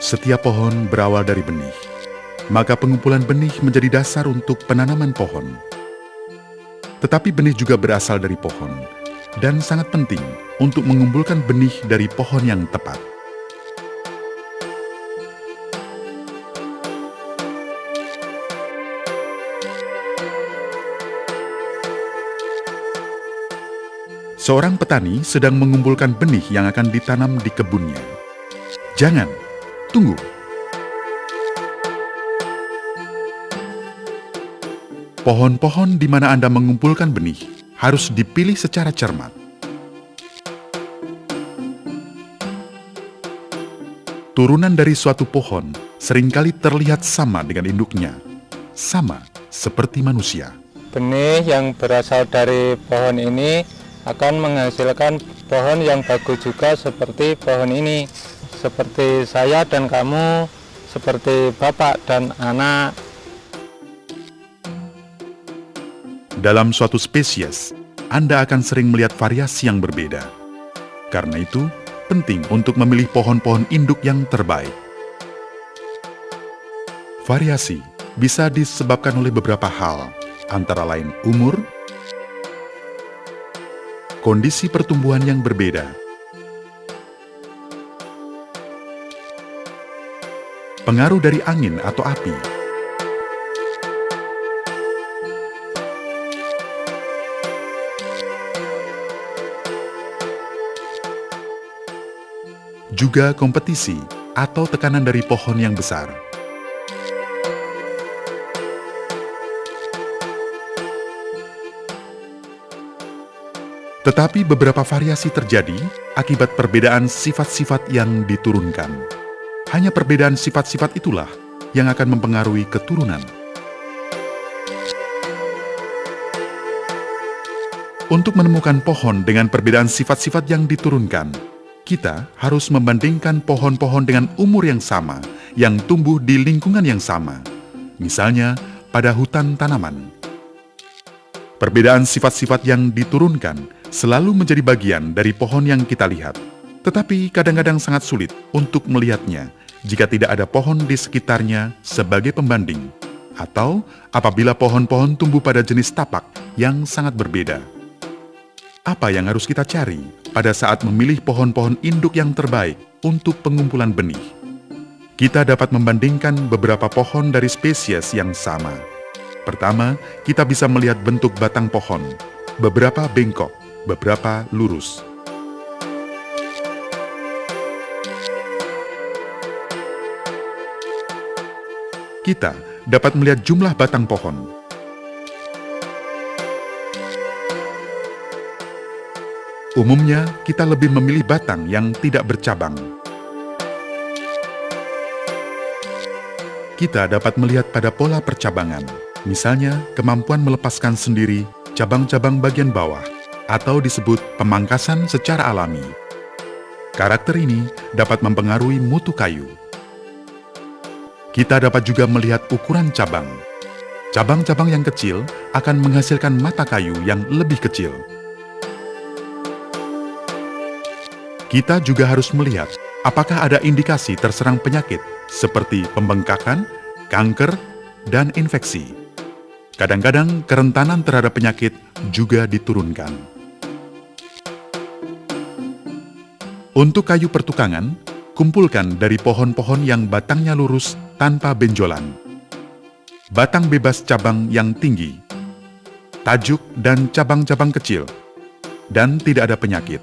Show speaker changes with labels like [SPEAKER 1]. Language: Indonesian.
[SPEAKER 1] Setiap pohon berawal dari benih, maka pengumpulan benih menjadi dasar untuk penanaman pohon. Tetapi benih juga berasal dari pohon, dan sangat penting untuk mengumpulkan benih dari pohon yang tepat. Seorang petani sedang mengumpulkan benih yang akan ditanam di kebunnya. Jangan, tunggu. Pohon-pohon di mana Anda mengumpulkan benih harus dipilih secara cermat. Turunan dari suatu pohon seringkali terlihat sama dengan induknya, sama seperti manusia.
[SPEAKER 2] Benih yang berasal dari pohon ini akan menghasilkan pohon yang bagus juga seperti pohon ini. Seperti saya dan kamu, seperti bapak dan anak.
[SPEAKER 1] Dalam suatu spesies, Anda akan sering melihat variasi yang berbeda. Karena itu, penting untuk memilih pohon-pohon induk yang terbaik. Variasi bisa disebabkan oleh beberapa hal, antara lain umur, kondisi pertumbuhan yang berbeda, pengaruh dari angin atau api, juga kompetisi atau tekanan dari pohon yang besar. Tetapi beberapa variasi terjadi akibat perbedaan sifat-sifat yang diturunkan. Hanya perbedaan sifat-sifat itulah yang akan mempengaruhi keturunan. Untuk menemukan pohon dengan perbedaan sifat-sifat yang diturunkan, kita harus membandingkan pohon-pohon dengan umur yang sama, yang tumbuh di lingkungan yang sama. Misalnya, pada hutan tanaman. Perbedaan sifat-sifat yang diturunkan selalu menjadi bagian dari pohon yang kita lihat. Tetapi kadang-kadang sangat sulit untuk melihatnya jika tidak ada pohon di sekitarnya sebagai pembanding, atau apabila pohon-pohon tumbuh pada jenis tapak yang sangat berbeda. Apa yang harus kita cari pada saat memilih pohon-pohon induk yang terbaik untuk pengumpulan benih? Kita dapat membandingkan beberapa pohon dari spesies yang sama. Pertama, kita bisa melihat bentuk batang pohon. Beberapa bengkok, beberapa lurus. Kita dapat melihat jumlah batang pohon. Umumnya, kita lebih memilih batang yang tidak bercabang. Kita dapat melihat pada pola percabangan, misalnya kemampuan melepaskan sendiri cabang-cabang bagian bawah, atau disebut pemangkasan secara alami. Karakter ini dapat mempengaruhi mutu kayu. Kita dapat juga melihat ukuran cabang. Cabang-cabang yang kecil akan menghasilkan mata kayu yang lebih kecil. Kita juga harus melihat apakah ada indikasi terserang penyakit seperti pembengkakan, kanker, dan infeksi. Kadang-kadang kerentanan terhadap penyakit juga diturunkan. Untuk kayu pertukangan, kumpulkan dari pohon-pohon yang batangnya lurus tanpa benjolan, batang bebas cabang yang tinggi, tajuk dan cabang-cabang kecil, dan tidak ada penyakit.